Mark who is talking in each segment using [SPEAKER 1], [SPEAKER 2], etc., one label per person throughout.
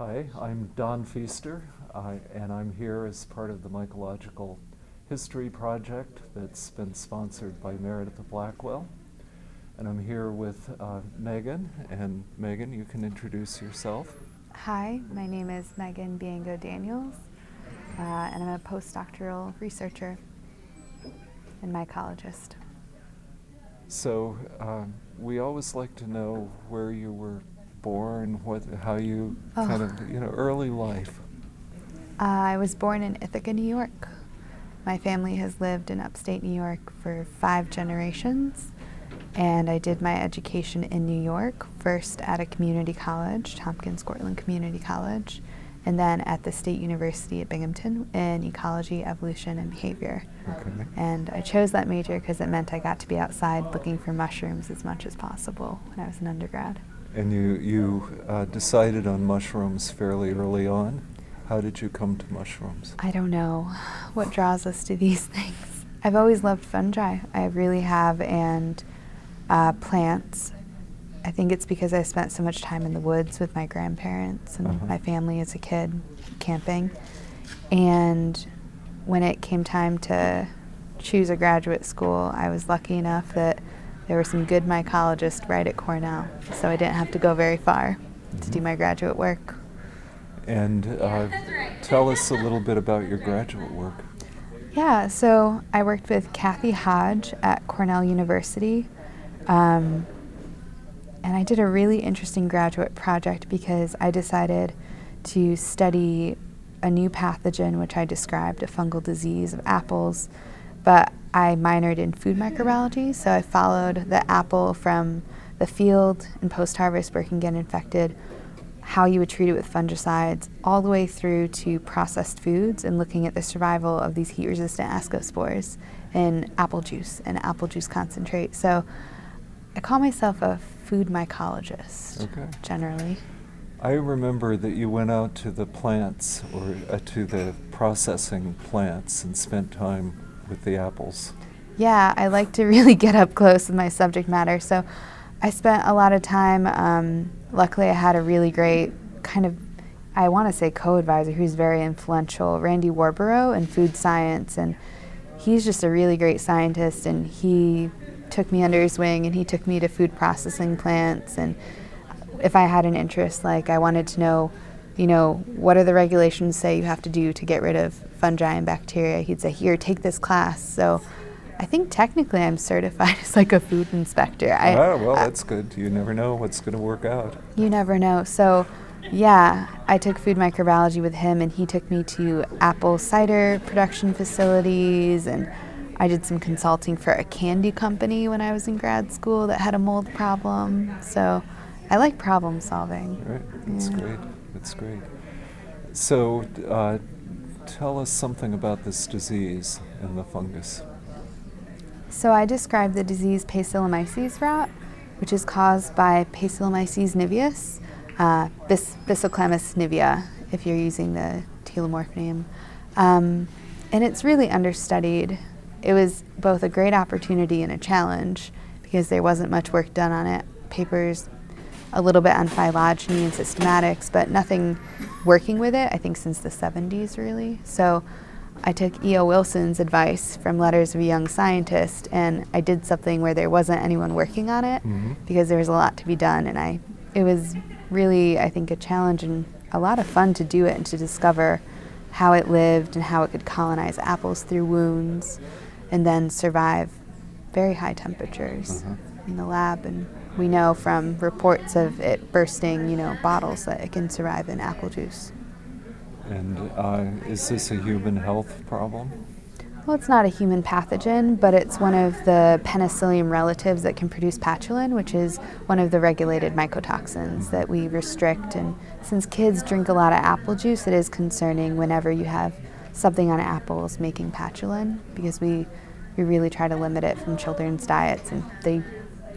[SPEAKER 1] Hi, I'm Don Pfister, and I'm here as part of the Mycological History Project that's been sponsored by Meredith Blackwell. And I'm here with Megan, and Megan, you can introduce yourself.
[SPEAKER 2] Hi, my name is Megan Biango-Daniels, and I'm a postdoctoral researcher and mycologist.
[SPEAKER 1] So we always like to know where you were born, how you kind of, early life.
[SPEAKER 2] I was born in Ithaca, New York. My family has lived in upstate New York for 5 generations, and I did my education in New York, first at a community college, Tompkins Cortland Community College, and then at the State University at Binghamton in ecology, evolution, and behavior.
[SPEAKER 1] Okay.
[SPEAKER 2] And I chose that major because it meant I got to be outside looking for mushrooms as much as possible when I was an undergrad.
[SPEAKER 1] And you decided on mushrooms fairly early on. How did you come to mushrooms?
[SPEAKER 2] I don't know what draws us to these things. I've always loved fungi. I really have, and plants. I think it's because I spent so much time in the woods with my grandparents and my family as a kid, camping. And when it came time to choose a graduate school, I was lucky enough that there were some good mycologists right at Cornell, so I didn't have to go very far to do my graduate work.
[SPEAKER 1] And tell us a little bit about your graduate work.
[SPEAKER 2] Yeah, so I worked with Kathy Hodge at Cornell University, and I did a really interesting graduate project because I decided to study a new pathogen which I described, a fungal disease of apples, but I minored in food microbiology, so I followed the apple from the field and post-harvest where it can get infected, how you would treat it with fungicides, all the way through to processed foods and looking at the survival of these heat-resistant ascospores in apple juice and apple juice concentrate. So I call myself a food mycologist, generally.
[SPEAKER 1] I remember that you went out to the plants or to the processing plants and spent time with the apples.
[SPEAKER 2] Yeah, I like to really get up close with my subject matter. So I spent a lot of time, luckily I had a really great kind of, I want to say co-advisor who's very influential, Randy Warborough in food science, and he's just a really great scientist, and he took me under his wing and he took me to food processing plants. And if I had an interest, like I wanted to know, what are the regulations say you have to do to get rid of fungi and bacteria, he'd say, here, take this class. So I think technically I'm certified as like a food inspector.
[SPEAKER 1] That's good. You never know what's going to work out.
[SPEAKER 2] You never know. So yeah, I took food microbiology with him, and he took me to apple cider production facilities, and I did some consulting for a candy company when I was in grad school that had a mold problem. So I like problem solving.
[SPEAKER 1] Right, that's great. That's great. So tell us something about this disease and the fungus.
[SPEAKER 2] So I described the disease Patchillan rot, which is caused by Patchillan niveus, Bisoclamis nivea, if you're using the telomorph name. And it's really understudied. It was both a great opportunity and a challenge because there wasn't much work done on it. Papers, a little bit on phylogeny and systematics, but nothing working with it, I think, since the 70s, really. So I took E.O. Wilson's advice from Letters of a Young Scientist, and I did something where there wasn't anyone working on it because there was a lot to be done, and it was really, I think, a challenge and a lot of fun to do it and to discover how it lived and how it could colonize apples through wounds and then survive very high temperatures in the lab. And we know from reports of it bursting, bottles that it can survive in apple juice.
[SPEAKER 1] And is this a human health problem?
[SPEAKER 2] Well, it's not a human pathogen, but it's one of the penicillium relatives that can produce Patchillan, which is one of the regulated mycotoxins that we restrict. And since kids drink a lot of apple juice, it is concerning whenever you have something on apples making Patchillan, because we really try to limit it from children's diets, and they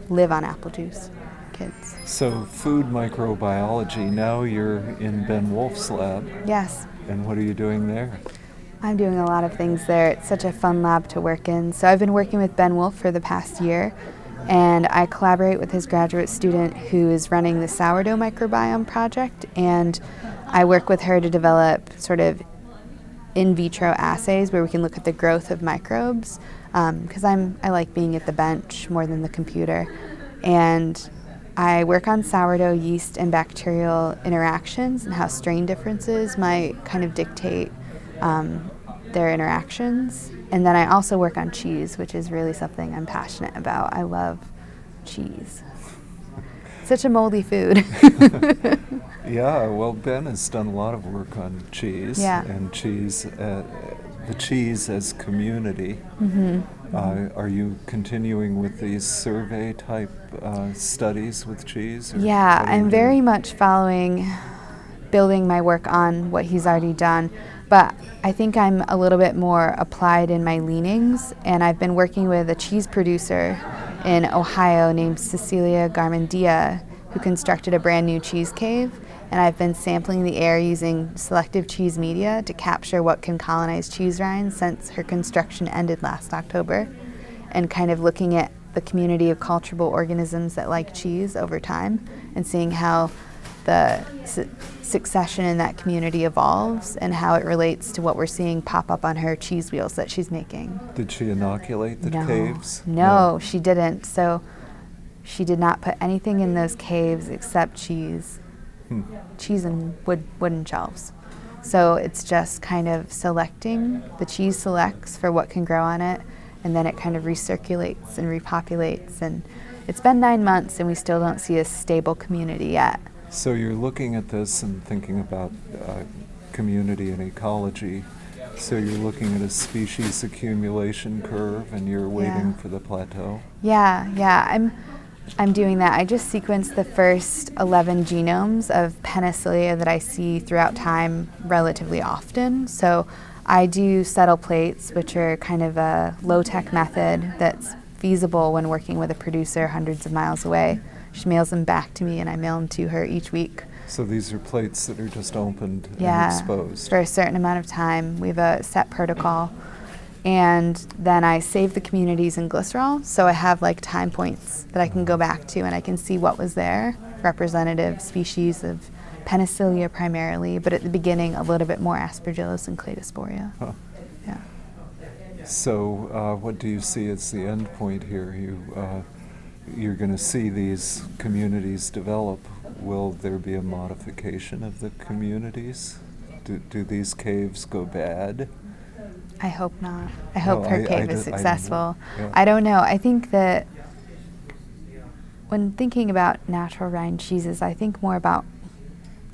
[SPEAKER 2] live on apple juice, kids.
[SPEAKER 1] So food microbiology, now you're in Ben Wolf's lab.
[SPEAKER 2] Yes.
[SPEAKER 1] And what are you doing there?
[SPEAKER 2] I'm doing a lot of things there. It's such a fun lab to work in. So I've been working with Ben Wolf for the past year, and I collaborate with his graduate student who is running the sourdough microbiome project, and I work with her to develop sort of in vitro assays where we can look at the growth of microbes, because I like being at the bench more than the computer. And I work on sourdough yeast and bacterial interactions and how strain differences might kind of dictate their interactions. And then I also work on cheese, which is really something I'm passionate about. I love cheese. Such a moldy food.
[SPEAKER 1] Yeah, well, Ben has done a lot of work on cheese, and cheese, the cheese as community. Are you continuing with these survey-type studies with cheese?
[SPEAKER 2] Yeah, I'm very much building my work on what he's already done, but I think I'm a little bit more applied in my leanings, and I've been working with a cheese producer in Ohio named Cecilia Garmendia, who constructed a brand new cheese cave, and I've been sampling the air using selective cheese media to capture what can colonize cheese rinds since her construction ended last October, and kind of looking at the community of culturable organisms that like cheese over time and seeing how the succession in that community evolves and how it relates to what we're seeing pop up on her cheese wheels that she's making.
[SPEAKER 1] Did she inoculate the caves?
[SPEAKER 2] No, she didn't. So she did not put anything in those caves except cheese. Cheese and wooden shelves. So it's just kind of selecting. The cheese selects for what can grow on it, and then it kind of recirculates and repopulates. And it's been 9 months, and we still don't see a stable community yet.
[SPEAKER 1] So you're looking at this and thinking about community and ecology. So you're looking at a species accumulation curve, and you're waiting for the plateau?
[SPEAKER 2] Yeah. I'm doing that. I just sequenced the first 11 genomes of Penicillia that I see throughout time relatively often. So I do settle plates, which are kind of a low-tech method that's feasible when working with a producer hundreds of miles away. She mails them back to me, and I mail them to her each week.
[SPEAKER 1] So these are plates that are just opened and exposed?
[SPEAKER 2] For a certain amount of time. We have a set protocol. And then I save the communities in glycerol, so I have like time points that I can go back to, and I can see what was there, representative species of Penicillia primarily, but at the beginning a little bit more Aspergillus and Cladosporia. Yeah.
[SPEAKER 1] So what do you see as the end point here? You're going to see these communities develop. Will there be a modification of the communities? Do these caves go bad?
[SPEAKER 2] I hope not. I hope her cave is successful.
[SPEAKER 1] I
[SPEAKER 2] don't know. I think that when thinking about natural rind cheeses, I think more about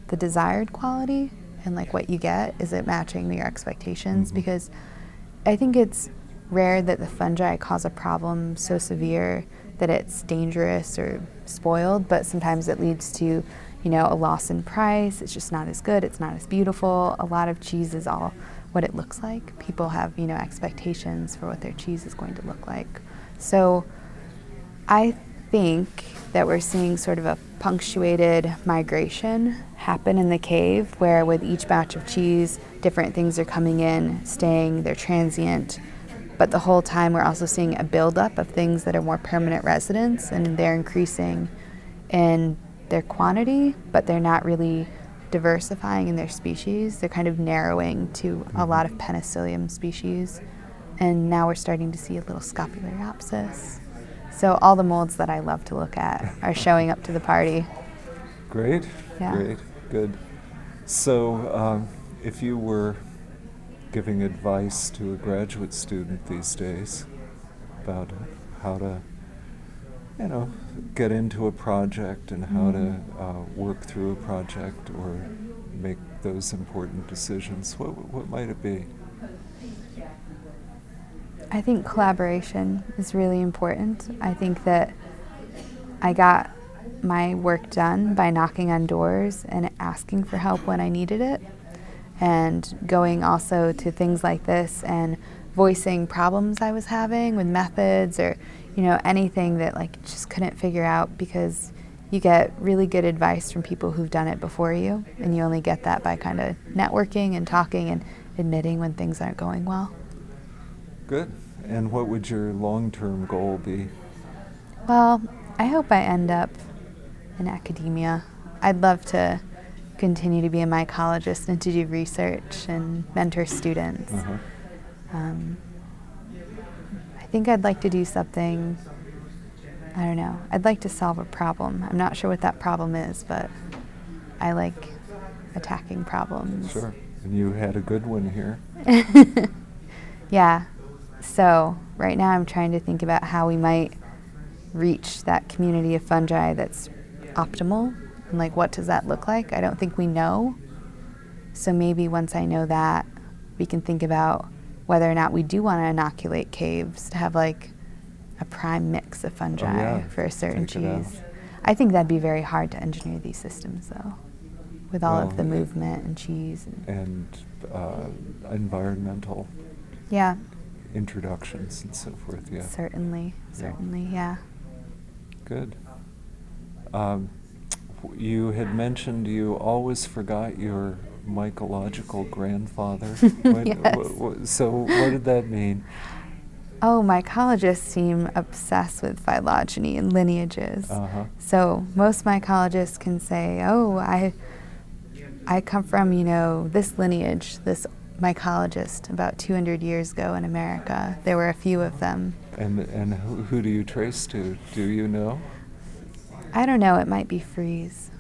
[SPEAKER 2] the desired quality and like what you get. Is it matching your expectations? Because I think it's rare that the fungi cause a problem so severe that it's dangerous or spoiled, but sometimes it leads to, a loss in price. It's just not as good. It's not as beautiful. A lot of cheese is all what it looks like. People have, expectations for what their cheese is going to look like. So I think that we're seeing sort of a punctuated migration happen in the cave, where with each batch of cheese, different things are coming in, staying, they're transient. But the whole time we're also seeing a buildup of things that are more permanent residents, and they're increasing in their quantity, but they're not really diversifying in their species. They're kind of narrowing to a lot of Penicillium species, and now we're starting to see a little Scopulariopsis. So all the molds that I love to look at are showing up to the party.
[SPEAKER 1] Great, good. So if you were giving advice to a graduate student these days about how to, get into a project and how to work through a project or make those important decisions, what might it be?
[SPEAKER 2] I think collaboration is really important. I think that I got my work done by knocking on doors and asking for help when I needed it, and going also to things like this and voicing problems I was having with methods or anything that just couldn't figure out, because you get really good advice from people who've done it before you, and you only get that by kind of networking and talking and admitting when things aren't going well.
[SPEAKER 1] Good. And what would your long-term goal be?
[SPEAKER 2] Well, I hope I end up in academia. I'd love to continue to be a mycologist and to do research and mentor students. I think I'd like to do something, I don't know, I'd like to solve a problem. I'm not sure what that problem is, but I like attacking problems.
[SPEAKER 1] Sure. And you had a good one here.
[SPEAKER 2] Yeah. So right now I'm trying to think about how we might reach that community of fungi that's optimal, and like what does that look like? I don't think we know. So maybe once I know that, we can think about whether or not we do want to inoculate caves to have like a prime mix of fungi for a certain cheese. I think that'd be very hard to engineer these systems though, with all of the movement and cheese.
[SPEAKER 1] And environmental introductions and so forth,
[SPEAKER 2] Certainly, yeah.
[SPEAKER 1] Good. You had mentioned you always forgot your mycological grandfather.
[SPEAKER 2] Yes.
[SPEAKER 1] So what did that mean?
[SPEAKER 2] Oh, mycologists seem obsessed with phylogeny and lineages. So most mycologists can say, oh, I come from, this lineage, this mycologist about 200 years ago in America. There were a few of them.
[SPEAKER 1] And who do you trace to? Do you know?
[SPEAKER 2] I don't know. It might be Fries.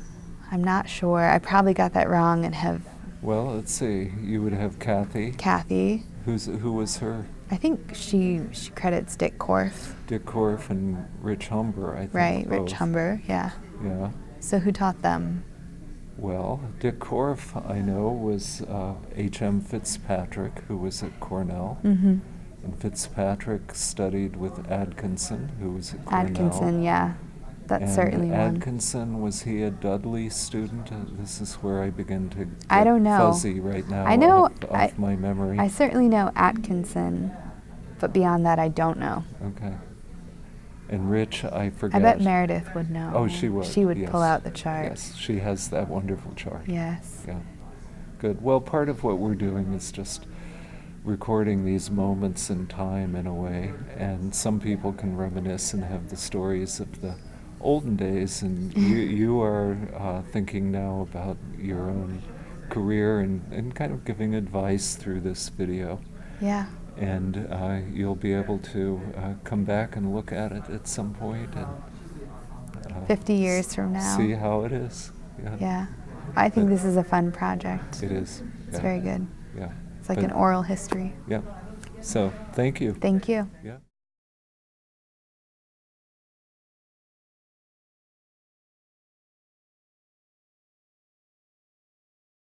[SPEAKER 2] I'm not sure. I probably got that wrong and have...
[SPEAKER 1] Well, let's see. You would have Kathy.
[SPEAKER 2] Kathy.
[SPEAKER 1] Who was her?
[SPEAKER 2] I think she credits Dick Korff.
[SPEAKER 1] Dick Korff and Rich Humber, I think.
[SPEAKER 2] Right,
[SPEAKER 1] both.
[SPEAKER 2] Rich Humber, yeah.
[SPEAKER 1] Yeah.
[SPEAKER 2] So who taught them?
[SPEAKER 1] Well, Dick Korff, I know, was H.M. Fitzpatrick, who was at Cornell. And Fitzpatrick studied with Atkinson, who was at Cornell.
[SPEAKER 2] Atkinson, yeah. That's
[SPEAKER 1] and
[SPEAKER 2] certainly one.
[SPEAKER 1] Atkinson, was he a Dudley student? This is where I begin to get
[SPEAKER 2] I don't know.
[SPEAKER 1] fuzzy right now
[SPEAKER 2] I know
[SPEAKER 1] off my memory.
[SPEAKER 2] I certainly know Atkinson, but beyond that I don't know.
[SPEAKER 1] Okay. And Rich, I forget.
[SPEAKER 2] I bet Meredith would know.
[SPEAKER 1] Oh, she would.
[SPEAKER 2] She would
[SPEAKER 1] yes.
[SPEAKER 2] pull out the chart.
[SPEAKER 1] Yes, she has that wonderful chart.
[SPEAKER 2] Yes.
[SPEAKER 1] Yeah. Good. Well, part of what we're doing is just recording these moments in time in a way, and some people can reminisce and have the stories of the olden days, and you are thinking now about your own career and kind of giving advice through this video.
[SPEAKER 2] Yeah.
[SPEAKER 1] And you'll be able to come back and look at it at some point and
[SPEAKER 2] 50 years from now.
[SPEAKER 1] See how it is.
[SPEAKER 2] Yeah. I think this is a fun project.
[SPEAKER 1] It is.
[SPEAKER 2] It's very good.
[SPEAKER 1] Yeah.
[SPEAKER 2] It's like an oral history.
[SPEAKER 1] Yeah. So, thank you.
[SPEAKER 2] Thank you.
[SPEAKER 1] Yeah.